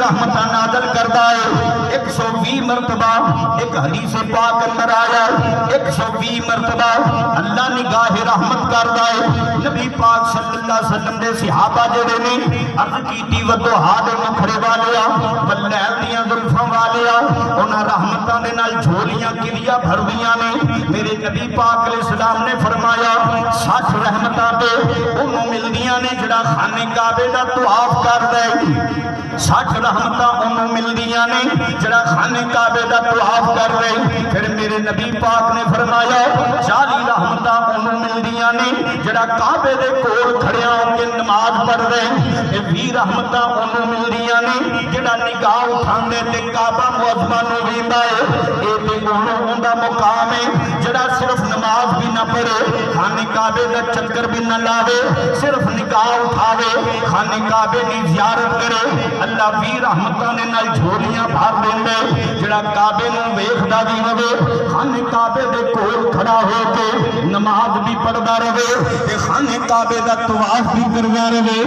رحمت نازل کردا ہے 120 مرتبہ ایک حدیث پاک اندر آیا 120 مرتبہ اللہ نگاہ رحمت کردا ہے نبی پاک صلی اللہ علیہ وسلم دے صحابہ جڑے نے عرض کیتی وضحا دے مکھڑے والیا واللیل دیاں زلفاں والیا انہاں رحمتاں دے نال جھولیاں کدیاں بھردیاں نے میرے نبی پاک علیہ السلام نے فرمایا 60 رحمتاں تے انہوں ملدیاں نے جڑا خانے کعبے دا طواف کر دے 60 رحمتاں انہوں ملدیاں نے جڑا خانے کعبے دا طواف کر دے پھر میرے نبی پاک نے فرمایا 40 رحمتاں انہوں ملدیاں نے جڑا کعبے دے کول کھڑیاں ہو کے نماز پڑھ دے 20 رحمتاں انہوں ملدیاں نے جڑا نگاہ اٹھاندے تے کعبہ معظمہ نو ویندا ہے اے تے انہوں دا مقام ہے جڑا صرف نماز بھی نہ پڑھے خانے کعبے دا چکر بھی نہ لاوے صرف نگاہ اٹھاوے خانے کعبے دی زیارت کرے اللہ بھی رحمتاں نے نال جھولیاں بھر دیندے جڑا کعبے نو ویکھدا بھی ہوے خانے کعبے دے کول کھڑا ہو کے نماز بھی پڑھدا رہے تے خانے کعبے دا طواف بھی کردا رہے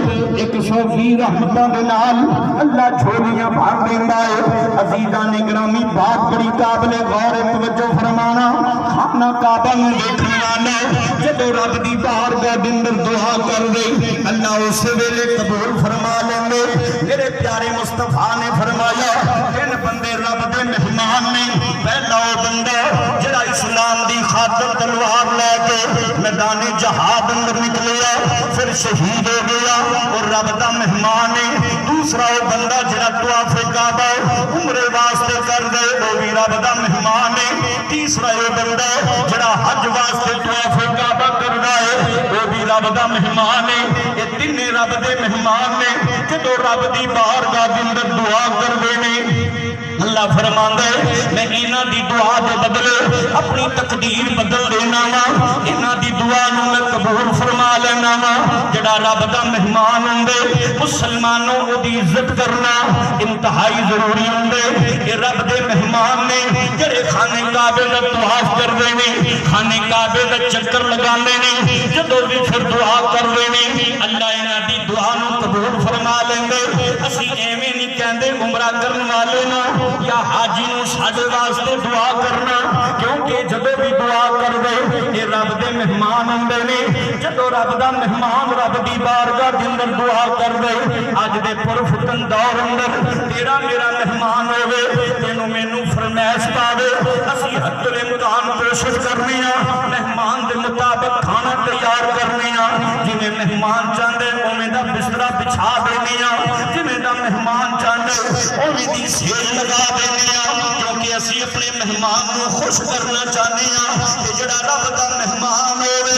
120 رحمتاں دے نال اللہ جھولیاں بھر دیندا ہے عزیزاں گرامی بات بڑی قابل غور توجہ فرمانا خانہ کعبہ نو ویکھن والا جدوں رب دی بارگاہ دے اندر دعا کر دے اللہ اس ویلے قبول فرما لیندے میرے پیارے مصطفیٰ نے فرمایا جن بندے رب دے مہمان نے پہلا وہ بندہ جڑا اسلام دی خاطر تلوار لے کے میدان جہاد اندر نکلیا پھر شہید ہو گیا اور رب دا مہمان ہے دوسرا وہ بندہ جڑا طواف کعبہ عمرے واسطے کر دے وہ بھی رب دا مہمان ہے تیسرا یہ بندہ جڑا حج واسطے طواف کعبہ کردا ہے وہ بھی رب دا مہمان ہے یہ تین رب دے مہمان نے جدوں رب دی بارگاہ دے اندر دعا کردے نے اللہ فرماندا ہے میں انہاں دی دعا دے بدلے اپنی تقدیر بدل دینا وا انہاں دی دعا نو میں قبول فرما لینا وا جڑا رب دا مہمان ہوندے مسلمانوں او دی عزت کرنا انتہائی ضروری ہوندے کہ رب دے مہمان نے جڑے خانے کعبے دا طواف کردے نے خانے کعبے دا چکر لگاندے نے جدوں بھی پھر دعا کردے نے اللہ انہاں دی دعا نو قبول فرما لیندے اسی ایویں نہیں کہندے عمرہ کرن والے نو یا حاجی نو ساڈے واسطے دعا کرنا کیونکہ جدوں بھی دعا کردے اے رب دے مہمان ہوندے نے جدوں رب دا مہمان رب دی بارگاہ دے اندر دعا کردے اج دے پرفتن دور اندر تیرا میرا مہمان ہوے تینوں مینوں فرمائش پاوے اسی حد الامکان کوشش کرنی آ مہمان دے مطابق کھانا تیار کرنی آ جویں مہمان چاہندے اوویں دا بسترا بچھا دینی آ جویں دا مہمان چاہندے اوویں دی سیل لگا دینی آ کیونکہ اسی اپنے مہمان نو خوش کرنا چاہنے آ کہ جڑا رب دا مہمان ہوے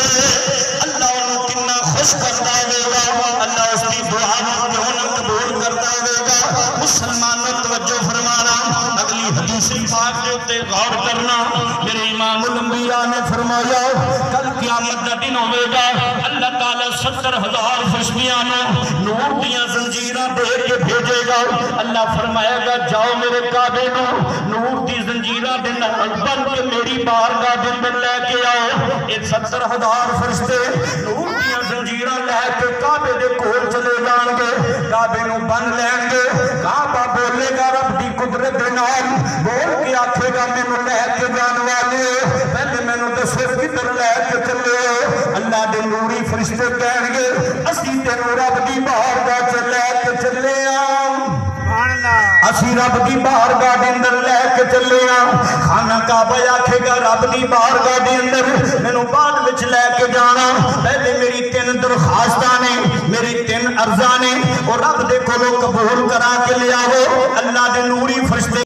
اللہ انہوں کتنا خوش کرتا ہوگا اللہ اس کی دعا نو کیوں نہ قبول کرتا ہوگا مسلمانوں توجہ فرمانا اگلی حدیث پاک کے اوپر غور کرنا میرے امام الانبیاء نے فرمایا کل قیامت دا دن ہوگا اللہ تعالی 70,000 فرشتیاں نور دیاں زنجیراں دے کے بھیجے گا اللہ فرمائے گا جاؤ میرے کعبے نو نور دی زنجیراں دے نال بن کے میری بارگاہ دے اندر لے کے آؤ اے 70,000 فرشتے نور دیاں زنجیراں لے کے کعبے دے کول چلے جان گے کعبے نو بن لین گے کعبہ بولے گا رب دی قدرت دے نال بول کے آکھے گا مینوں لے کے جان والے پہلے مینوں دسو کدھر لے کے چلے اللہ دے نوری فرشتے کہن گے اسی تینوں رب دی بارگاہ چ لے کے چلے اسی رب دی بارگاہ دے اندر لے کے چلے خانہ کعبہ آکھے گا رب دی بارگاہ دے اندر مینوں بعد وچ لے کے جانا پہلے میری 3 درخواستاں نے میری 3 عرضاں نے اور رب دے کولوں قبول کرا کے لے آو اللہ دے نوری فرشتے